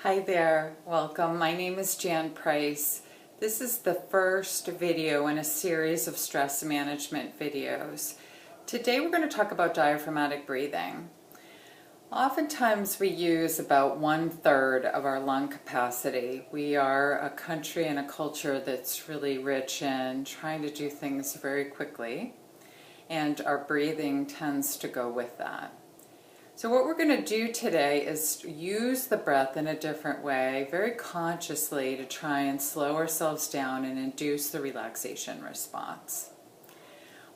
Hi there, welcome. My name is Jan Price. This is the first video in a series of stress management videos. Today we're going to talk about diaphragmatic breathing. Oftentimes we use about 1/3 of our lung capacity. We are a country and a culture that's really rich in trying to do things very quickly, and our breathing tends to go with that. So what we're going to do today is use the breath in a different way, very consciously, to try and slow ourselves down and induce the relaxation response.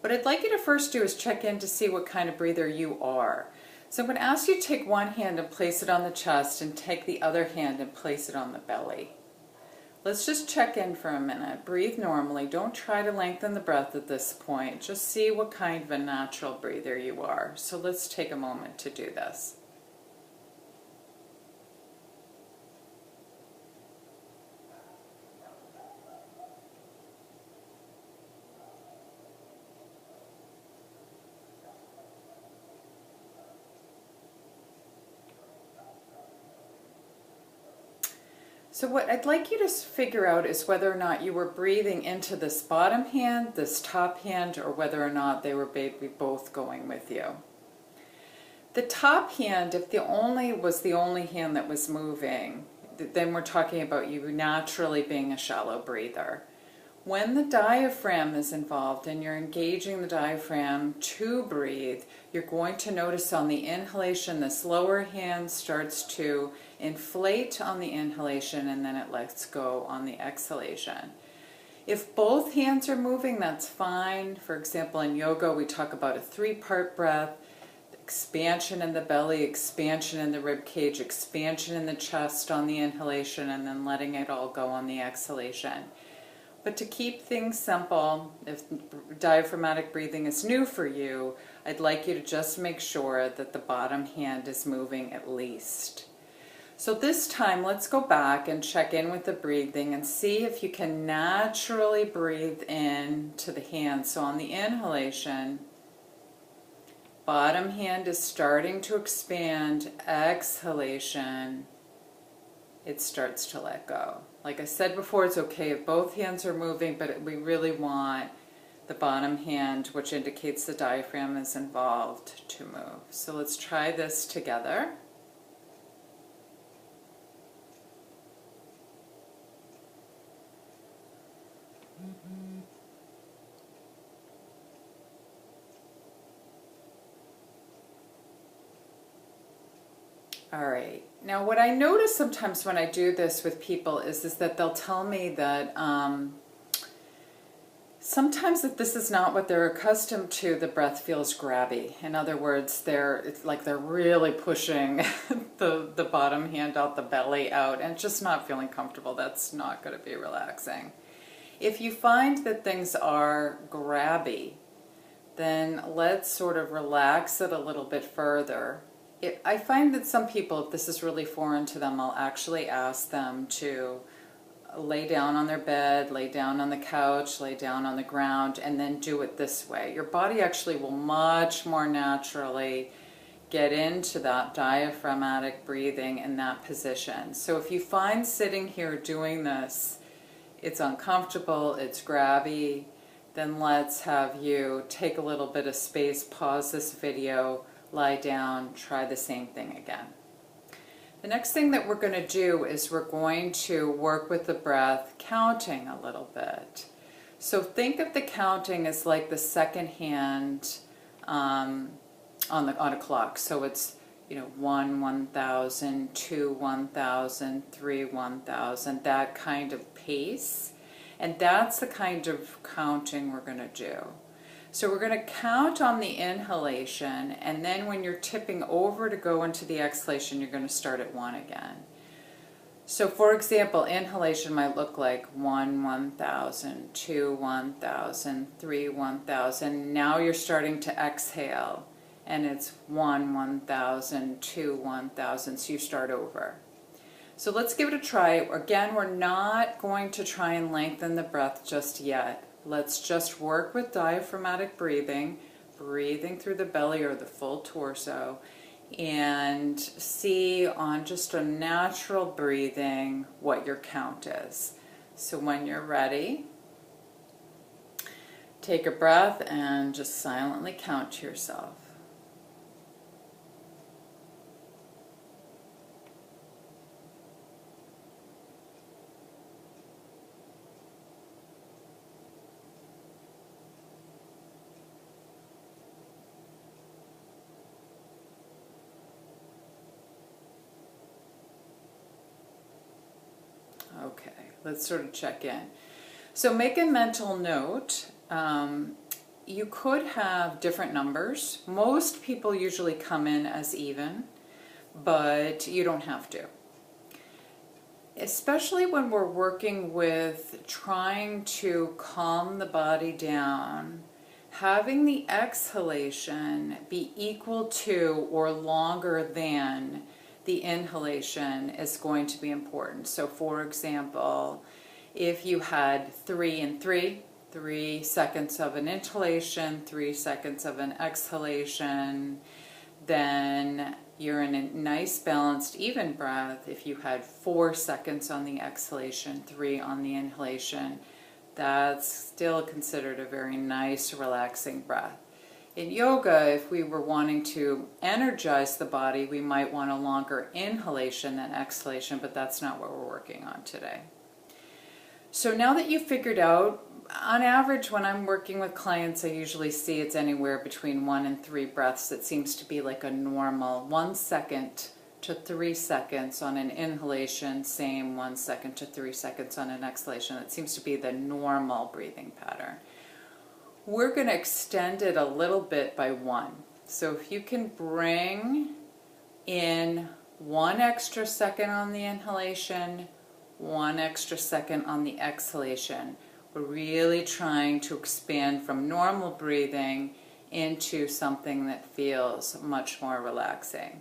What I'd like you to first do is check in to see what kind of breather you are. So I'm going to ask you to take one hand and place it on the chest and take the other hand and place it on the belly. Let's just check in for a minute. Breathe normally. Don't try to lengthen the breath at this point. Just see what kind of a natural breather you are. So let's take a moment to do this. So what I'd like you to figure out is whether or not you were breathing into this bottom hand, this top hand, or whether or not they were maybe both going with you. The top hand, if the only hand that was moving, then we're talking about you naturally being a shallow breather. When the diaphragm is involved and you're engaging the diaphragm to breathe, you're going to notice on the inhalation this lower hand starts to inflate on the inhalation and then it lets go on the exhalation. If both hands are moving, that's fine. For example, in yoga we talk about a 3-part breath: expansion in the belly, expansion in the rib cage, expansion in the chest on the inhalation, and then letting it all go on the exhalation. But to keep things simple, if diaphragmatic breathing is new for you, I'd like you to just make sure that the bottom hand is moving at least. So this time, let's go back and check in with the breathing and see if you can naturally breathe in to the hand. So on the inhalation, bottom hand is starting to expand. Exhalation, it starts to let go. Like I said before, it's okay if both hands are moving, but we really want the bottom hand, which indicates the diaphragm is involved, to move. So let's try this together. All right. Now what I notice sometimes when I do this with people is that they'll tell me that sometimes if this is not what they're accustomed to, the breath feels grabby. In other words, it's like they're really pushing the bottom hand out the belly out and just not feeling comfortable. That's not going to be relaxing. If you find that things are grabby, then let's sort of relax it a little bit further. I find that some people, if this is really foreign to them, I'll actually ask them to lay down on their bed, lay down on the couch, lay down on the ground, and then do it this way. Your body actually will much more naturally get into that diaphragmatic breathing in that position. So if you find sitting here doing this, it's uncomfortable, it's grabby, then let's have you take a little bit of space, pause this video, lie down, try the same thing again. The next thing that we're going to do is we're going to work with the breath, counting a little bit. So think of the counting as like the second hand on a clock. So it's 1 1,000, 2 1,000, 3 1,000, that kind of pace. And that's the kind of counting we're going to do. So we're going to count on the inhalation, and then when you're tipping over to go into the exhalation, you're going to start at 1 again. So for example, inhalation might look like 1 1,000, 2 1,000, 3 1,000. Now you're starting to exhale, and it's 1 1,000, 2 1,000, so you start over. So let's give it a try. Again, we're not going to try and lengthen the breath just yet. Let's just work with diaphragmatic breathing, breathing through the belly or the full torso. and see on just a natural breathing what your count is. So when you're ready, take a breath and just silently count to yourself. Okay, let's sort of check in. So make a mental note. You could have different numbers. Most people usually come in as even, but you don't have to. Especially when we're working with trying to calm the body down, having the exhalation be equal to or longer than the inhalation is going to be important. So for example, if you had 3 and 3, 3 seconds of an inhalation, 3 seconds of an exhalation, then you're in a nice balanced even breath. If you had 4 seconds on the exhalation, 3 on the inhalation, that's still considered a very nice relaxing breath. In yoga, if we were wanting to energize the body, we might want a longer inhalation than exhalation, but that's not what we're working on today. So now that you've figured out, on average when I'm working with clients, I usually see it's anywhere between 1 and 3 breaths. It seems to be like a normal 1 second to 3 seconds on an inhalation, same 1 second to 3 seconds on an exhalation. It seems to be the normal breathing pattern. We're going to extend it a little bit by 1. So if you can bring in 1 extra second on the inhalation, 1 extra second on the exhalation, we're really trying to expand from normal breathing into something that feels much more relaxing.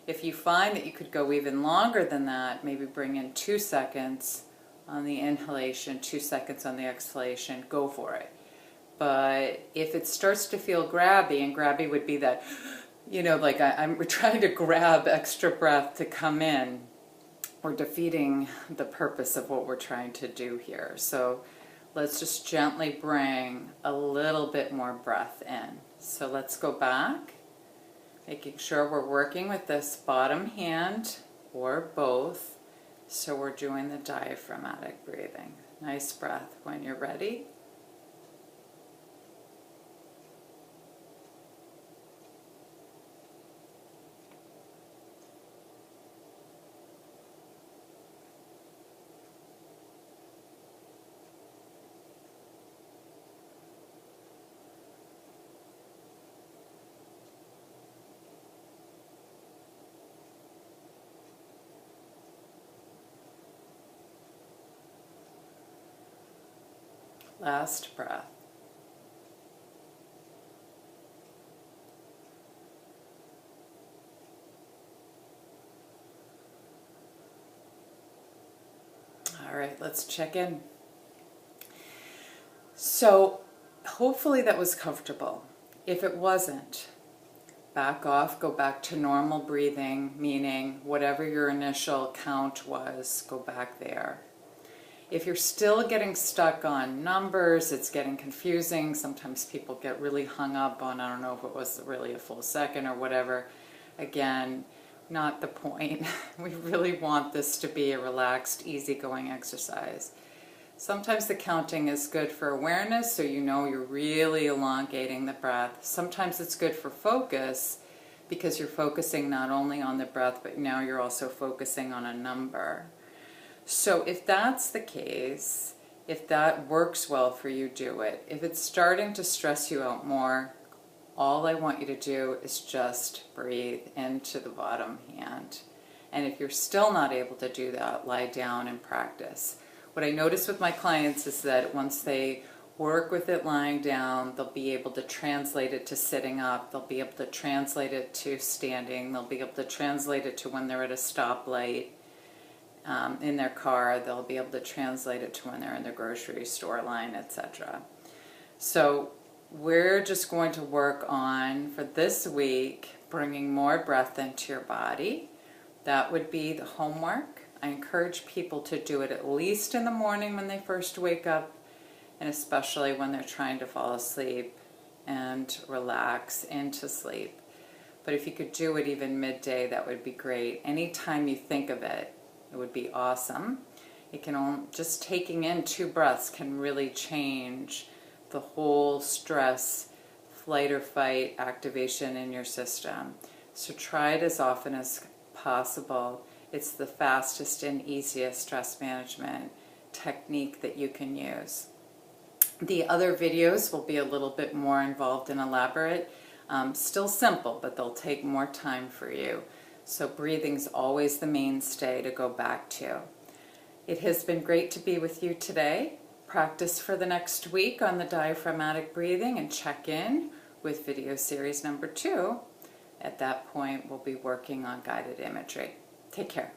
If you find that you could go even longer than that, maybe bring in 2 seconds on the inhalation, 2 seconds on the exhalation, go for it. But if it starts to feel grabby, and grabby would be that, you know, like I'm trying to grab extra breath to come in, we're defeating the purpose of what we're trying to do here. So let's just gently bring a little bit more breath in. So let's go back, making sure we're working with this bottom hand or both. So we're doing the diaphragmatic breathing. Nice breath when you're ready. Last breath. All right, let's check in. So hopefully that was comfortable. If it wasn't, back off, go back to normal breathing, meaning whatever your initial count was, go back there. If you're still getting stuck on numbers, it's getting confusing. Sometimes people get really hung up on, I don't know if it was really a full second or whatever. Again, not the point. We really want this to be a relaxed, easygoing exercise. Sometimes the counting is good for awareness, so you know you're really elongating the breath. Sometimes it's good for focus, because you're focusing not only on the breath, but now you're also focusing on a number. So if that's the case, if that works well for you, do it. If it's starting to stress you out more, all I want you to do is just breathe into the bottom hand. And if you're still not able to do that, lie down and practice. What I notice with my clients is that once they work with it lying down, they'll be able to translate it to sitting up, they'll be able to translate it to standing, they'll be able to translate it to when they're at a stoplight. In their car, they'll be able to translate it to when they're in the grocery store line, etc. So we're just going to work on, for this week, bringing more breath into your body. That would be the homework. I encourage people to do it at least in the morning when they first wake up, and especially when they're trying to fall asleep and relax into sleep. But if you could do it even midday, that would be great. Anytime you think of it, it would be awesome. It can just taking in 2 breaths can really change the whole stress, flight or fight activation in your system. So try it as often as possible. It's the fastest and easiest stress management technique that you can use. The other videos will be a little bit more involved and elaborate. Still simple, but they'll take more time for you. So breathing's always the mainstay to go back to. It has been great to be with you today. Practice for the next week on the diaphragmatic breathing and check in with video series number 2. At that point, we'll be working on guided imagery. Take care.